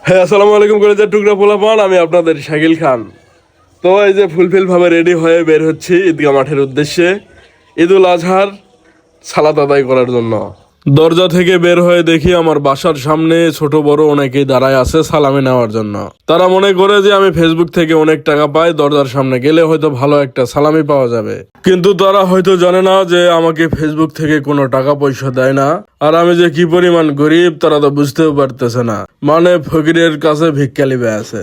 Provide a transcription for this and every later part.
হ্যাঁ, আসসালামু আলাইকুম কলেজের টুকরা পোলাপান, আমি আপনাদের শাকিল খান। তো এই যে ফুলফিল ভাবে রেডি হয়ে বের হচ্ছি ঈদগাহ মাঠের উদ্দেশ্যে ঈদুল আজহার সালাত আদায় করার জন্য। দরজা থেকে বের হয়ে দেখি আমার বাসার সামনে ছোট বড় অনেকেই দাঁড়ায় আছে সালামি নেওয়ার জন্য। তারা মনে করে যে আমি ফেসবুক থেকে অনেক টাকা পাই, দরজার সামনে গেলে হয়তো ভালো একটা সালামি পাওয়া যাবে। কিন্তু তারা হয়তো জানে না যে আমাকে ফেসবুক থেকে কোনো টাকা পয়সা দেয় না, আর আমি যে কি পরিমাণ গরিব তারা তো বুঝতেও পারতেছে না। মানে ফকিরের কাছে ভিক্ষা লিবে আছে।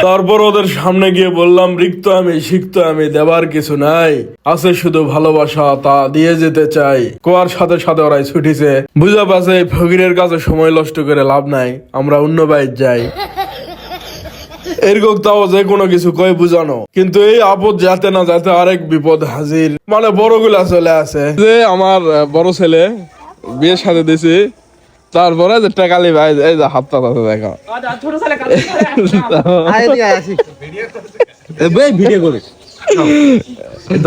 তারপর ওদের সামনে গিয়ে বললাম, রিক্ত আমি শিখতো আমি, দেবার কিছু নাই, আছে শুধু ভালোবাসা, তা দিয়ে যেতে চাই। কোয়ার সাথে সাথে ওরাই ছুটিছে। বুঝা পাচ্ছে ফকিরের কাছে সময় নষ্ট করে লাভ নাই, আমরা অন্য বাইর যাই। এরকম তাও যে কোনো কিছু কয়ে বুঝানো, কিন্তু এই আপদ যাতে না যাতে আরেক বিপদ হাজির। মানে বড়গুলা চলে আসে যে আমার বড় ছেলে বিয়ের সাথে দিছি, তারপরে যে টাকালি ভাই এই যে হাতটা তাতে দেখো ভিডিও করে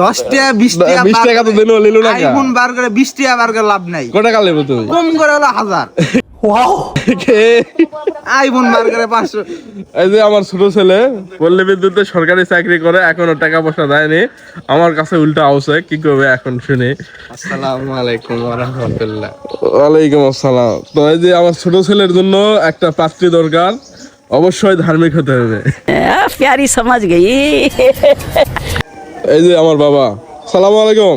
10 টাকা 20 টাকা 20 টাকা তো দিন লিলু না আইফোন বার করে 20 টাকা বার করে লাভ নাই। কত টাকা লেবো তুমি? কম করে হলো 1000। আইফোন বার করে 500। এই যে আমার ছোট ছেলে পল্লী বিদ্যুতে সরকারি চাকরি করে, এখনো টাকা পয়সা দেয়নি। আমার কাছে উল্টা আউছে, কি করবে এখন শুনি। আসসালামু আলাইকুম ওয়া রাহমাতুল্লাহ। ওয়ালাইকুম আসসালাম। তো এই যে আমার ছোট ছেলের জন্য একটা পাত্রী দরকার, অবশ্যই ধার্মিক হতে হবে। प्यारी समझ गई। এই যে আমার বাবা, সালাম আলাইকুম।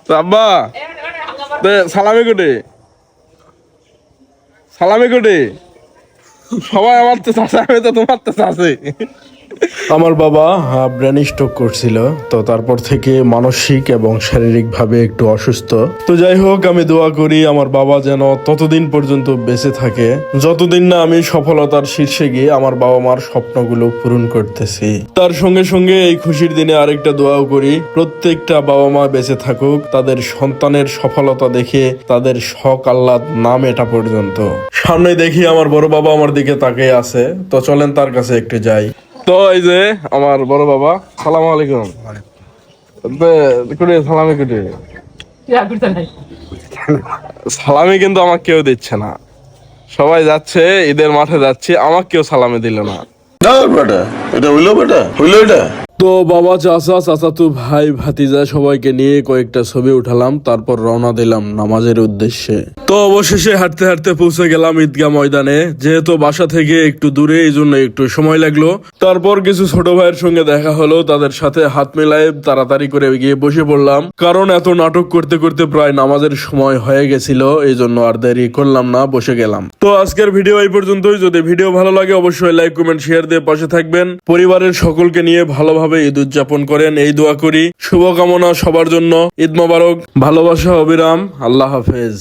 তো আব্বা সালামি কোটে, সালামি কোটে, সবাই আমার তো চাষে, আমি তো তোমার তো চাষে। আমার বাবা ব্রেন স্ট্রোক করছিল, তো তারপর থেকে মানসিক এবং শারীরিকভাবে একটু অসুস্থ। তো যাই হোক, আমি দোয়া করি আমার বাবা যেন ততদিন পর্যন্ত বেঁচে থাকে যতদিন না আমি সফলতার শীর্ষে গিয়ে আমার বাবা মার স্বপ্নগুলো পূরণ করতেছি। তার সঙ্গে সঙ্গে এই খুশির দিনে আরেকটা দোয়াও করি, প্রত্যেকটা বাবা মা বেঁচে থাকুক, তাদের সন্তানের সফলতা দেখে তাদের শখ আহ্লাদ না মেটা পর্যন্ত। সামনে দেখি আমার বড় বাবা আমার দিকে তাকিয়ে আছে, তো চলেন তার কাছে একটু যাই। তো এই যে আমার বড় বাবা, সালাম আলাইকুম। সালামি কুটে, সালামি কিন্তু আমাকে কেউ দিচ্ছে না। সবাই যাচ্ছে ঈদের মাঠে যাচ্ছি, আমাকে কেউ সালামি দিল না। তো বাবা, চাচা, চাচাতো ভাই, ভাতিজা সবাইকে নিয়ে কয়েকটা ছবি উঠালাম, তারপর রওনা দিলাম নামাজের উদ্দেশ্যে। তো অবশেষে হাঁটতে হাঁটতে পৌঁছে গেলাম ঈদগাহ ময়দানে। যেহেতু বাসা থেকে একটু দূরে, এই জন্য একটু সময় লাগলো। তারপর কিছু ছোট ভাইয়ের সঙ্গে দেখা হলো, তাদের সাথে হাত মিলাই তাড়াতাড়ি করে গিয়ে বসে পড়লাম, কারণ এত নাটক করতে করতে প্রায় নামাজের সময় হয়ে গেছিল, এই জন্য আর দেরি করলাম না, বসে গেলাম। তো আজকের ভিডিও এই পর্যন্তই। যদি ভিডিও ভালো লাগে অবশ্যই লাইক, কমেন্ট, শেয়ার দিয়ে পাশে থাকবেন। পরিবারের সকলকে নিয়ে ভালোভাবে ঈদ উদযাপন করেন, এই দোয়া করি। শুভকামনা সবার জন্য। ঈদ মোবারক, ভালোবাসা অবিরাম। আল্লাহ হাফেজ।